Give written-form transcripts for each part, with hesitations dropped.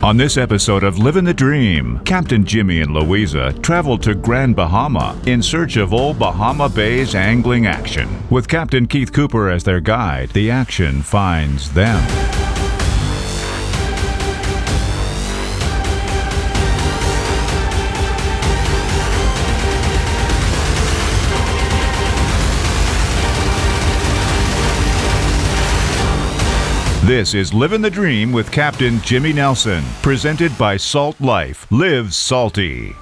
On this episode of Livin' the Dream, Captain Jimmy and Louisa travel to Grand Bahama in search of old Bahama Bay's angling action. With Captain Keith Cooper as their guide, the action finds them. This is Livin' the Dream with Captain Jimmy Nelson, presented by Salt Life. Live salty.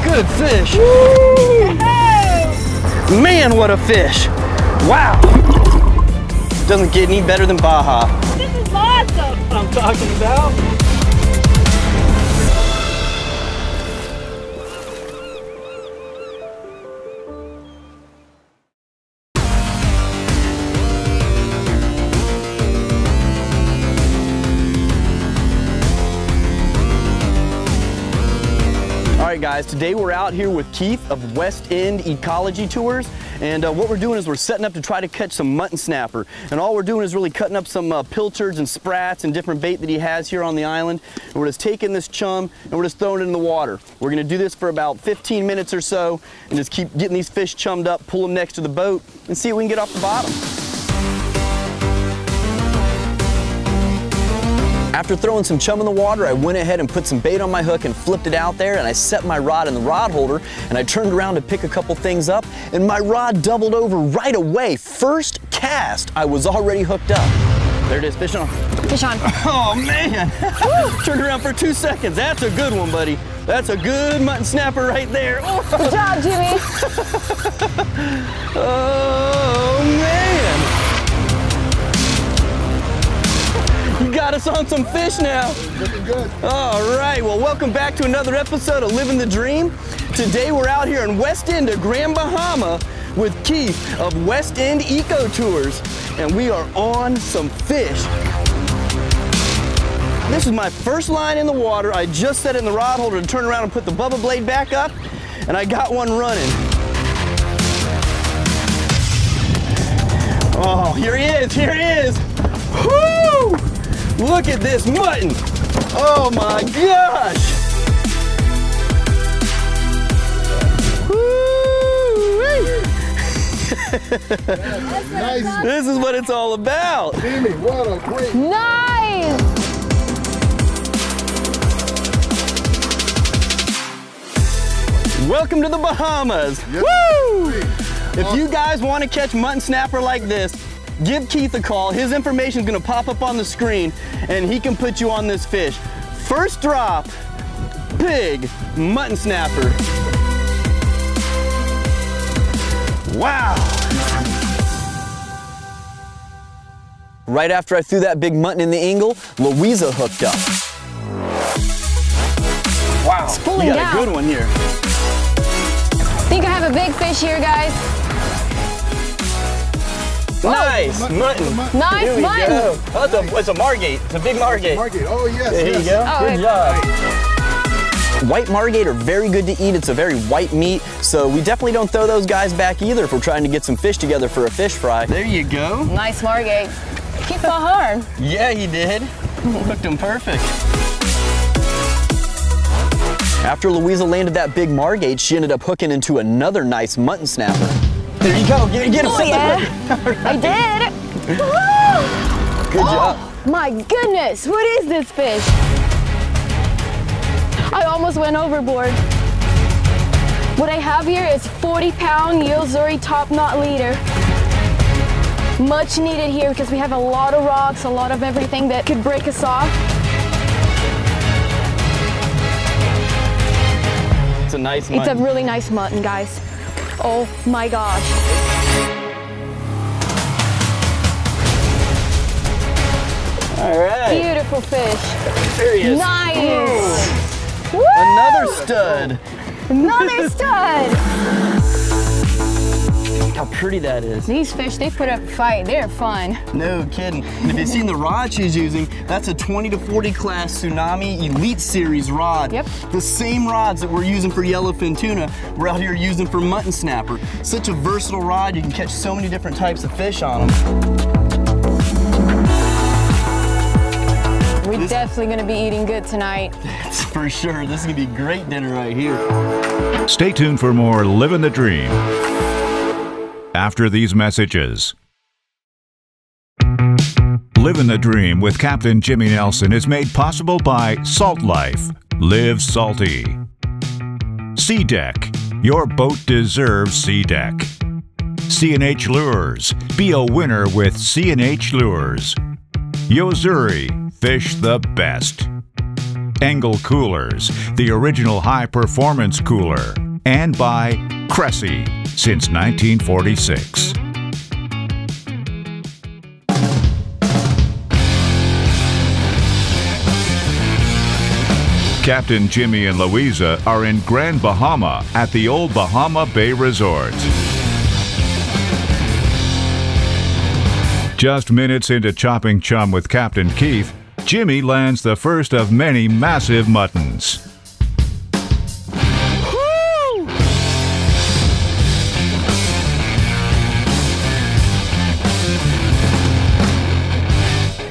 Good fish. Man, what a fish. Wow. Doesn't get any better than Baja. This is awesome. I'm talking about. Alright guys, today we're out here with Keith of West End Ecology Tours, and what we're doing is we're setting up to try to catch some mutton snapper, and all we're doing is really cutting up some pilchards and sprats and different bait that he has here on the island, and we're just taking this chum and we're just throwing it in the water. We're going to do this for about 15 minutes or so and just keep getting these fish chummed up, pull them next to the boat, and see if we can get off the bottom. After throwing some chum in the water, I went ahead and put some bait on my hook and flipped it out there, and I set my rod in the rod holder, and I turned around to pick a couple things up, and my rod doubled over right away. First cast, I was already hooked up. There it is, fish on. Fish on. Oh man, turned around for 2 seconds. That's a good one, buddy. That's a good mutton snapper right there. Oh. Good job, Jimmy. Oh man. You got us on some fish now. Looking good. All right, well, welcome back to another episode of Livin' the Dream. Today we're out here in West End of Grand Bahama with Keith of West End Eco Tours, and we are on some fish. This is my first line in the water. I just set it in the rod holder to turn around and put the bubba blade back up, and I got one running. Oh, here he is, here he is. Woo! Look at this mutton! Oh my gosh! Nice. This is what it's all about. Jimmy, what a great. Nice. Welcome to the Bahamas. Yes. Woo! If you guys want to catch mutton snapper like this, give Keith a call. His information is going to pop up on the screen, and he can put you on this fish. First drop, big mutton snapper. Wow. Right after I threw that big mutton in the angle, Louisa hooked up. Wow, It's pulling you got down. a good one here. I think I have a big fish here, guys. Nice mutton. Nice Here we mutton. go. Oh, it's a margate. It's a big margate. Margate. Oh, yes. There yes. you go. Oh, Good job. White margate are very good to eat. It's a very white meat, so we definitely don't throw those guys back either if we're trying to get some fish together for a fish fry. There you go. Nice margate. He fought hard. Yeah, he did. Hooked him perfect. After Louisa landed that big margate, she ended up hooking into another nice mutton snapper. There you go. Get him. Oh, yeah. I did. Woo! Good job. My goodness, what is this fish? I almost went overboard. What I have here is 40-pound Yozuri top knot leader. Much needed here because we have a lot of rocks, a lot of everything that could break us off. It's a nice mutton. It's a really nice mutton, guys. Oh my gosh. All right. Beautiful fish. There he is. Nice. Woo! Another stud. Another stud. how pretty that is. These fish, they put up a fight. They're fun. No kidding. And if you've seen the rod she's using, that's a 20 to 40 class Tsunami Elite Series rod. Yep. The same rods that we're using for yellowfin tuna, we're out here using for mutton snapper. Such a versatile rod, you can catch so many different types of fish on them. We're definitely gonna be eating good tonight. That's for sure. This is gonna be great dinner right here. Stay tuned for more Livin' the Dream after these messages. Livin' the Dream with Captain Jimmy Nelson is made possible by Salt Life. Live salty. Sea Deck. Your boat deserves Sea Deck. C&H Lures. Be a winner with C&H Lures. Yozuri. Fish the best. Angle Coolers, the original high-performance cooler. And by Cressy, since 1946. Captain Jimmy and Louisa are in Grand Bahama at the old Bahama Bay Resort. Just minutes into chopping chum with Captain Keith, Jimmy lands the first of many massive muttons.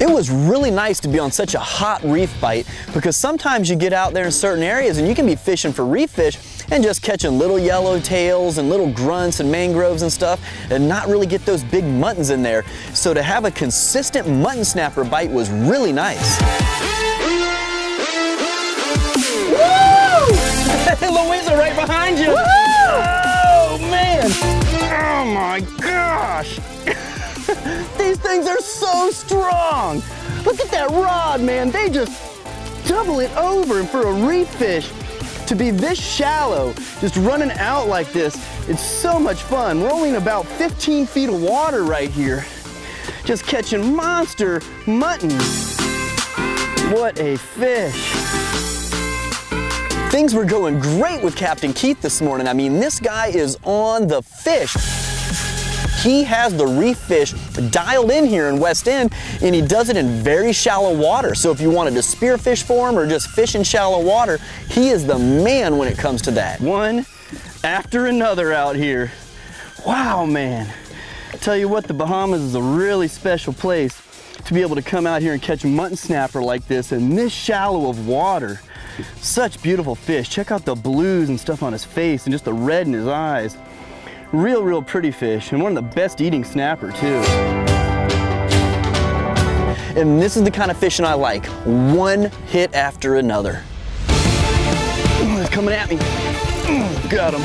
It was really nice to be on such a hot reef bite because sometimes you get out there in certain areas and you can be fishing for reef fish and just catching little yellowtails and little grunts and mangroves and stuff and not really get those big muttons in there. So to have a consistent mutton snapper bite was really nice. Woo! Louisa right behind you. Oh man! Oh my gosh! These things are so strong. Look at that rod, man. They just double it over. And for a reef fish to be this shallow, just running out like this, it's so much fun. We're only in about 15 feet of water right here, just catching monster muttons. What a fish. Things were going great with Captain Keith this morning. I mean, this guy is on the fish. He has the reef fish dialed in here in West End, and he does it in very shallow water. So if you wanted to spearfish for him or just fish in shallow water, he is the man when it comes to that. One after another out here. Wow, man. I tell you what, the Bahamas is a really special place to be able to come out here and catch mutton snapper like this in this shallow of water. Such beautiful fish. Check out the blues and stuff on his face and just the red in his eyes. Real pretty fish, and one of the best eating snapper too. And this is the kind of fishing I like. One hit after another. It's coming at me. Got him.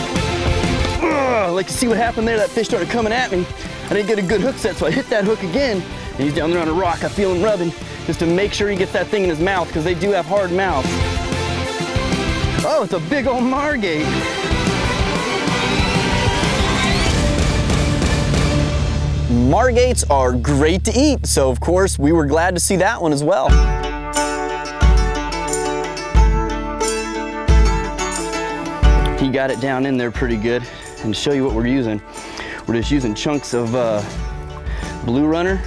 I'd like to see what happened there. That fish started coming at me. I didn't get a good hook set, so I hit that hook again. And he's down there on a rock. I feel him rubbing just to make sure he gets that thing in his mouth because they do have hard mouths. Oh, it's a big old margate. Margates are great to eat, so of course we were glad to see that one as well. He got it down in there pretty good. And to show you what we're using, we're just using chunks of Blue Runner,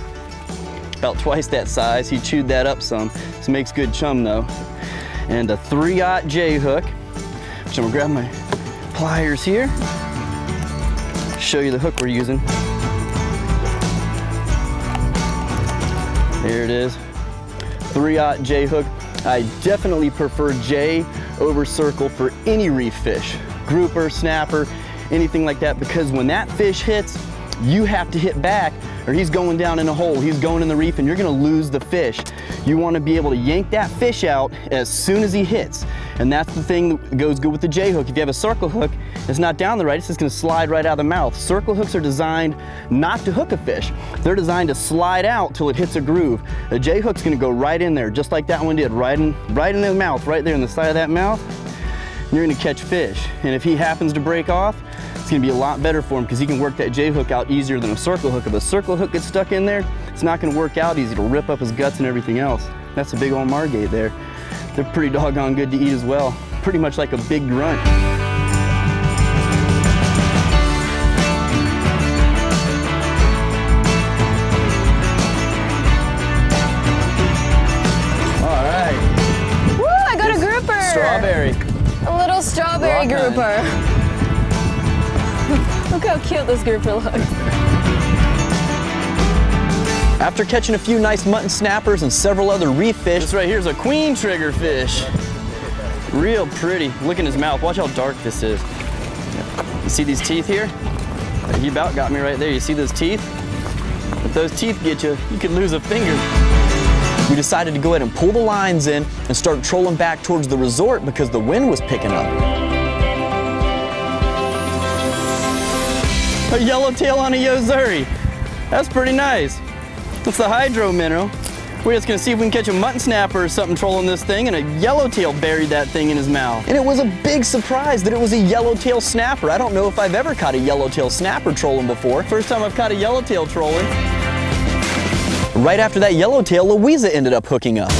about twice that size. He chewed that up some. This makes good chum though. And a 3/0 J hook. So I'm gonna grab my pliers here, show you the hook we're using. There it is, 3/0 J hook. I definitely prefer J over circle for any reef fish, grouper, snapper, anything like that, because when that fish hits, you have to hit back or he's going down in a hole, he's going in the reef and you're gonna lose the fish. You wanna be able to yank that fish out as soon as he hits. And that's the thing that goes good with the J hook. If you have a circle hook, it's not down the right, it's just gonna slide right out of the mouth. Circle hooks are designed not to hook a fish. They're designed to slide out till it hits a groove. A J hook's gonna go right in there, just like that one did, right in the mouth, right there in the side of that mouth. And you're gonna catch fish. And if he happens to break off, it's gonna be a lot better for him because he can work that J hook out easier than a circle hook. If a circle hook gets stuck in there, it's not gonna work out easy. It'll rip up his guts and everything else. That's a big old margate there. They're pretty doggone good to eat as well. Pretty much like a big grunt. Big grouper. Look how cute this grouper looks. After catching a few nice mutton snappers and several other reef fish, this right here is a queen trigger fish. Real pretty. Look in his mouth. Watch how dark this is. You see these teeth here? He about got me right there. You see those teeth? If those teeth get you, you could lose a finger. We decided to go ahead and pull the lines in and start trolling back towards the resort because the wind was picking up. A yellowtail on a Yozuri. That's pretty nice. That's the hydro mineral. We're just gonna see if we can catch a mutton snapper or something trolling this thing, and a yellowtail buried that thing in his mouth. And it was a big surprise that it was a yellowtail snapper. I don't know if I've ever caught a yellowtail snapper trolling before. First time I've caught a yellowtail trolling. Right after that yellowtail, Louisa ended up hooking up.